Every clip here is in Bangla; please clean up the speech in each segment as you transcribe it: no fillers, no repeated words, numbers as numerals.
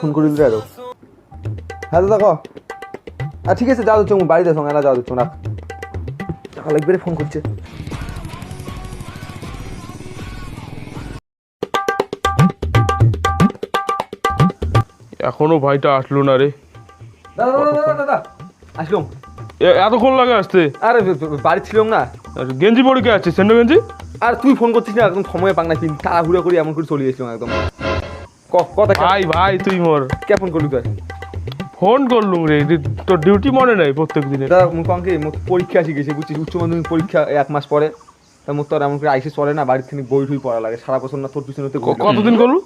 ফোন করিল রে আরো। হ্যাঁ দাদা ক। ঠিক আছে যাও তুমি বাড়িতে সঙ্গে না যাও তুমি রাখ। টাকা লাগবে রে ফোন করছে। এখনো ভাইটা আসলো না রে। দাদা দাদা দাদা আসলাম। এতক্ষণ লাগে আসতে? আরে বাড়ি ছিলাম না। গেঞ্জি পরে কে আছে? সেন্ডো গেঞ্জি? আর তুই ফোন করছিস না একদম সময় পাক না তিন তাড়াহুড়া করে এমন করে চলে এসেছিলাম একদম। কথা ভাই ভাই তুই মোর কে ফোন করলি তুই? ফোন করলুম রে, তোর ডিউটি মনে নাই প্রত্যেক দিনের? দাদা মুখ অঙ্কে পরীক্ষা আসি গেছে বুঝছিস, উচ্চ মাধ্যমিক পরীক্ষা 1 মাস পরে। তার মুখ তো আর এমন করে আইসে চলে না, বাড়ির থেকে বই ঠই পড়া লাগে সারা বছর না তোর পিছনে। কতদিন করলু?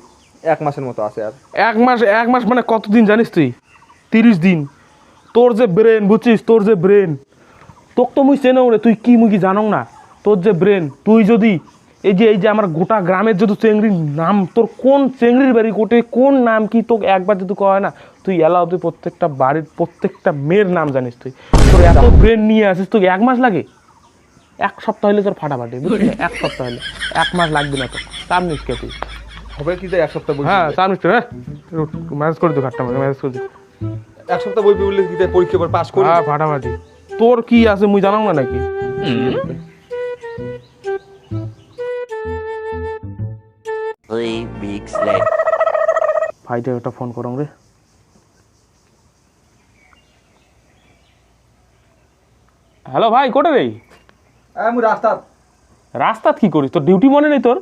1 মাসের মতো আছে আর। 1 মাস মানে কতদিন জানিস তুই? 30 দিন। তোর যে ব্রেন বুঝছিস, তোর যে ব্রেন, তোকে তো মুই চেনও রে, তুই কি মুই কি জানো না? তোর যে ব্রেন, তুই যদি এই যে আমার গোটা গ্রামের যদি চেংড়ির নাম, তোর কোন চেংড়ির বাড়ি কোটে কোন নাম কি তোকে একবার যদি কয় না, তুই এলাও তুই প্রত্যেকটা বাড়ির প্রত্যেকটা মেয়ের নাম জানিস। তুই তোর এত ব্রেন নিয়ে আসিস, তোকে 1 মাস লাগে? 1 সপ্তাহ হলে তোর ফাটাফাটি বুঝলি? 1 সপ্তাহ হলে, 1 মাস লাগবে না তোর। চাপ নিস কে তুই? হবে কি যে 1 সপ্তাহ বই? হ্যাঁ চাপ নিস। হ্যাঁ ম্যানেজ করে দিও, ঘাটটা ম্যানেজ করে দিও। 1 সপ্তাহ বই বললে কি পরীক্ষা পর পাস করি? হ্যাঁ ফাটাফাটি। তোর কি আছে মুই জানাও না নাকি? ভাইটা একটা ফোন করং রে। হ্যালো ভাই, কোটে রে? আমি রাস্তাত কি করিস? তোর ডিউটি মনে নেই তোর?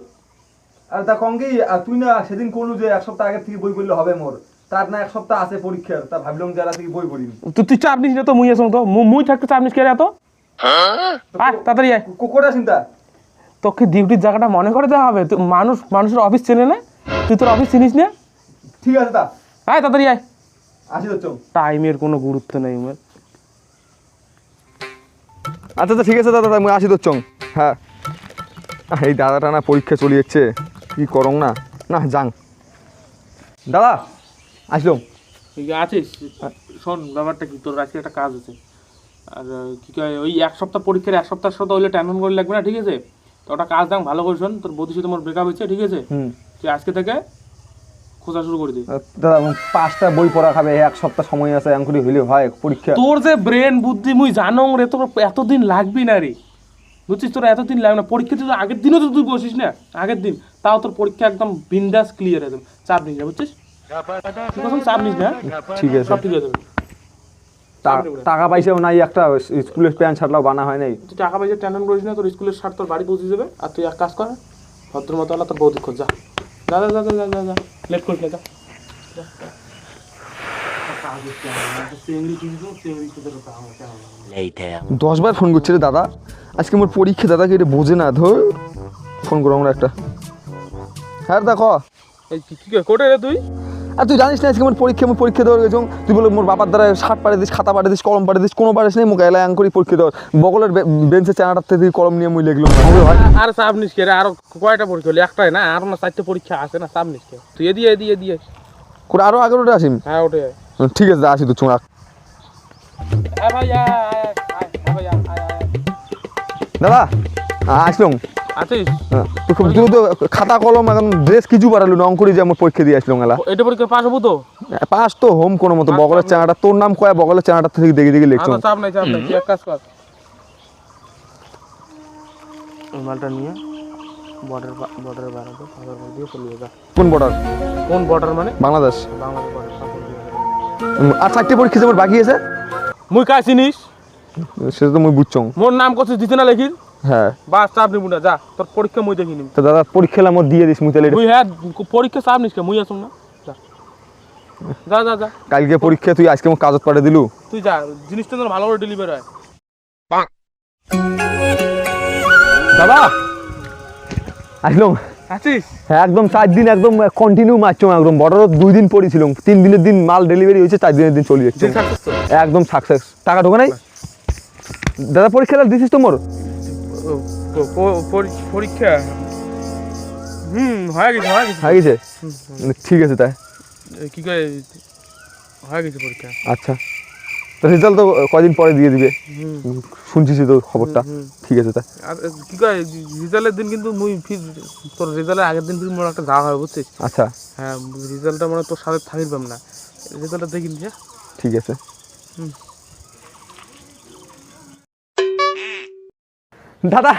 আর তা কঙ্কি তুই না সেদিন করলু যে 1 সপ্তাহ আগে থেকে বই পড়লে হবে মোর, তার না 1 সপ্তাহ আছে পরীক্ষার, তা ভাবলাম যারা থেকে বই পড়িনি। তুই চাপ নিস না তো, মুই আসং তো। মুই থাকতে চাপ নিস কে রে এত? আয় তাড়াতাড়ি আয়। কোকোটা চিন্তা তোকে ডিউটির জায়গাটা মনে করে দেওয়া হবে। মানুষের অফিস চেনে না, তুই তোর অফিস চিনিস না? ঠিক আছে তা আয় তাড়াতাড়ি আয়। আসি তো। টাইমের কোনো গুরুত্ব নেই মোর। আচ্ছা আচ্ছা ঠিক আছে দাদা, আমি আসি তো চং। হ্যাঁ এই দাদাটা না পরীক্ষা চলে যাচ্ছে, কি করং না না যাং। দাদা আসলাম। আছিস? শোন ব্যাপারটা কি, তোর আজকে একটা কাজ আছে। আর কি কয়, ওই 1 সপ্তাহ পরীক্ষার 1 সপ্তাহের সাথে হইলে টেনশন করে লাগবে না, ঠিক আছে? তো ওটা কাজ দাম ভালো করে শোন। তোর বন্ধুর সাথে মোর ব্রেকআপ হয়েছে, ঠিক আছে? তুই আজকে থেকে খোঁজা শুরু করে দিই। দাদা 5টা বই পড়া খাবে, 1 সপ্তাহ সময় আছে, এমন হইলে হয় পরীক্ষা। তোর যে ব্রেন বুদ্ধি মুই জানো রে, তোর এতদিন লাগবি না রে, বুঝছিস? তোর এতদিন লাগবে না। পরীক্ষা তো আগের দিনও তো তুই বসিস না, আগের দিন তাও তোর পরীক্ষা একদম বিন্দাস ক্লিয়ার একদম। চাপ নিস না বুঝছিস? চাপ নিস না, ঠিক আছে সব ঠিক আছে। টাকা পয়সাও নাই, একটা স্কুলের প্যান্ট শার্টটাও বানা হয় নাই। তুই টাকা পয়সা টেনশন করিস না, তোর স্কুলের শার্ট তোর বাড়ি পৌঁছে যাবে। আর তুই এক কাজ কর, ভদ্র মতো আলা তোর বৌদি খোঁজ। যা যা যা যা যা যা, লেট করিস না, যা। 10 বার ফোন করছে রে দাদা, আজকে মোর পরীক্ষা। দাদাকে এটা বোঝে না, ধর ফোন করো আমরা একটা। হ্যাঁ দেখো এই কি কোটে রে তুই? আর তুই জানিস না আজকে আমার পরীক্ষা দেওয়ার গেছ। তুই বলে মোর বাবার দ্বারা শার্ট পাঠিয়ে দিস, খাতা পাঠিয়ে দিস, কলম পাঠিয়ে দিস, কোনো পারিস নেই। মুখ এলাই আং করি পরীক্ষা দেওয়ার বগলের বেঞ্চের চানাটার থেকে কলম নিয়ে মুই লিখলাম। আর চাপ নিস কে রে? আরো কয়টা পরীক্ষা হলো? একটাই না, আরো না 4টে পরীক্ষা আছে না। চাপ নিস কে? তুই এদিকে করে আরো আগের ওটা আসিম। হ্যাঁ ওঠে। ঠিক আছে আসি তো চুঁড়া। দাদা আসলাম। আছিস? তুই তো খাতা কলম এখন ড্রেস কিছু পাঠালো না, অঙ্কুরি যে আমার পরীক্ষা দিয়ে আসলাম। এলা এটা পরীক্ষা পাস হবো তো? পাস তো হোম কোনো মতো। বগলের চানাটা তোর নাম কয়া, বগলের চানাটার থেকে দেখে দেখে লিখছো। চাপ নাই তুই এক কাজ কর, ওই মালটা নিয়ে বর্ডার বাড়াবো, বর্ডার দিয়ে চলে যা। কোন বর্ডার? কোন বর্ডার মানে? বাংলাদেশ। বাংলাদেশ বর্ডার। আর 4টে পরীক্ষা আমার বাকি আছে। মুই কাজ চিনিস? সেটা তো মুই বুঝছো। মোর নাম করছিস দিতে না লেখির? হ্যাঁ বাস চাপ নিবি না, যা তোর পরীক্ষা মুই দেখি নিবি। তো দাদা পরীক্ষা আমার দিয়ে দিস মুই তাহলে। মুই হ্যাঁ পরীক্ষা চাপ নিস কে? মুই আসুন না, যা যা যা। কালকে পরীক্ষা, তুই আজকে আমার কাগজ পাঠিয়ে দিলু। তুই যা, জিনিসটা যেন ভালো করে ডেলিভারি হয়। দাদা আসলাম। আছিস? হ্যাঁ একদম 4 দিন একদম কন্টিনিউ মারছো। একদম বর্ডার 2 দিন পড়েছিলাম, 3 দিনের দিন মাল ডেলিভারি হয়েছে, 4 দিনের দিন চলে যাচ্ছে একদম সাকসেস। টাকা ঢোকে নাই দাদা? পরীক্ষা দিছিস তো মোর? পরীক্ষা হয়ে গেছে। ঠিক আছে তাই কি কয় হয়ে গেছে পরীক্ষা। আচ্ছা তো রেজাল্ট তো কদিন পরে দিয়ে দিবে, শুনছিস তো খবরটা। ঠিক আছে তা আর কি কয় রেজাল্টের দিন কিন্তু মুই ফির তোর রেজাল্টের আগের দিন ফির মোর একটা যাওয়া হবে বুঝছিস। আচ্ছা হ্যাঁ রেজাল্টটা মানে তোর সাথে থাকির পাম না, রেজাল্টটা দেখি নিয়ে। ঠিক আছে। দাদা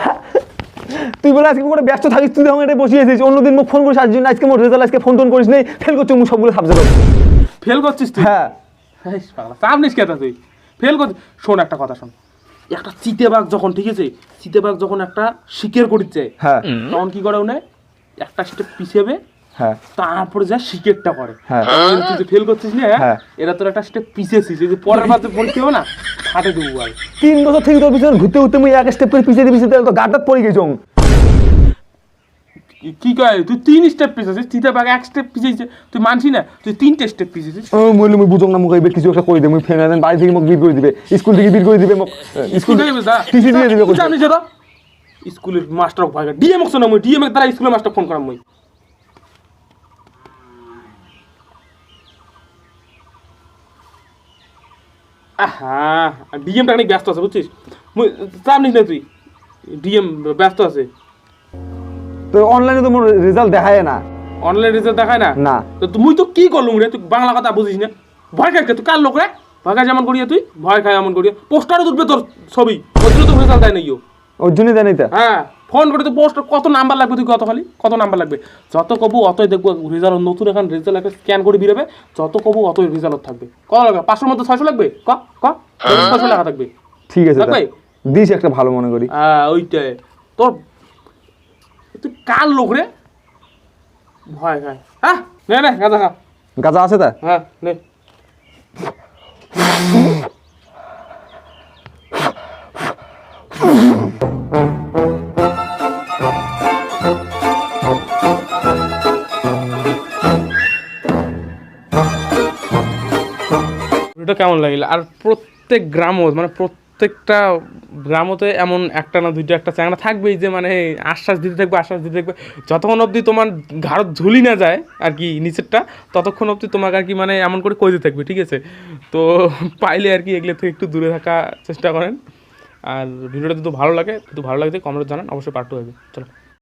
তুই বলে আজকে করে ব্যস্ত থাকিস, তুই আমার এটা বসিয়েছিস, অন্যদিন মুখ ফোন করিস, আজকে আজকে মোট রেজাল্ট আজকে ফোন টোন করিস নেই, ফেল করছো মুখ সবগুলো সাবজেক্ট। ফেল করছিস তুই? হ্যাঁ চাপ নিস কেতা তুই ফেল করছিস। শোন একটা কথা শোন, একটা চিতেবাঘ যখন, ঠিক আছে, চিতেবাঘ যখন একটা শিকার করিচ্ছে, হ্যাঁ তখন কি করে উনি একটা স্টেপ পিছিয়ে, হ্যাঁ তারপরে যা শিকারটা করে। হ্যাঁ তুই যে ফেল করছিস না, হ্যাঁ। এরা তোর একটা স্টেপ পিছিয়েছিস, যে পরের বার যে পরীক্ষা হবে না হাতে দেবো আর 3 বছর থেকে তোর পিছনে ঘুরতে ঘুরতে মুই এক স্টেপ করে পিছিয়ে দিবি, তো গাড্ডাত পড়ে গেছ। কি কয় তুই 3 স্টেপ পিছিয়েছিস, চিতাবাঘ 1 স্টেপ পিছিয়েছে, তুই মানছি না, তুই 3টে স্টেপ পিছিয়েছিস। বললি মুই বুঝং না, মুখ এবার কিছু একটা করে দে, মুই ফেলে দেন বাড়ি থেকে মুখ বিট করে দিবে, স্কুল থেকে বিট করে দিবে, স্কুল টিসি দিয়ে দিবে। জানিস তো স্কুলের মাস্টার ভয় ডিএম অকছ না, মুই ডিএম এর দ্বারা স্কুলের মাস্টার ফোন করাম মুই। আহা ডিএমটা অনেক ব্যস্ত আছে বুঝছিস, মুই চাপ নিস না তুই, ডিএম ব্যস্ত আছে। তো অনলাইনে তো মোর রেজাল্ট দেখায় না। অনলাইন রেজাল্ট দেখায় না? না। তো তুই তো কি করলুম রে, তুই বাংলা কথা বুঝিস না, ভয় খাই তুই কার লোক রে, ভয় খাই যেমন করিয়া, তুই ভয় খাই এমন করিয়া পোস্টারও তুলবে তোর ছবি, ওই জন্য তো রেজাল্ট দেয় নাই। ওর জন্যই দেয় নাই তা। হ্যাঁ ফোন করে তো পোস্টার কত নাম্বার লাগবে, তুই কত খালি কত নাম্বার লাগবে, যত কবু অতই দেখবো রেজাল্ট, নতুন এখন রেজাল্ট একটা স্ক্যান করে বেরোবে, যত কবু অতই রেজাল্ট থাকবে। কত লাগবে? 500 মধ্যে 600 লাগবে, ক ক 600 টাকা থাকবে। ঠিক আছে লাগবে? দিস একটা ভালো মনে করি। হ্যাঁ ওইটাই তোর, তুই কার লোক রে, ভয় খায়। হ্যাঁ নে নে গাঁজা খা। গাঁজা আছে তা? হ্যাঁ নে। এটা কেমন লাগিল? আর প্রত্যেক গ্রামত মানে প্রত্যেকটা গ্রামতে এমন একটা না দুইটা একটা চ্যাংড়া থাকবেই, যে মানে আশ্বাস দিতে থাকবে আশ্বাস দিতে থাকবে, যতক্ষণ অবধি তোমার ঘাড়ত ঝুলি না যায় আর কি নিচেরটা, ততক্ষণ অবধি তোমাকে আর কি মানে এমন করে কইতে থাকবে। ঠিক আছে, তো পাইলে আর কি এগুলো থেকে একটু দূরে থাকার চেষ্টা করেন। আর ভিডিওটা যদি ভালো লাগে, যদি ভালো লাগে কমেন্টে জানান, অবশ্যই পার্ট 2 হবে। চলো।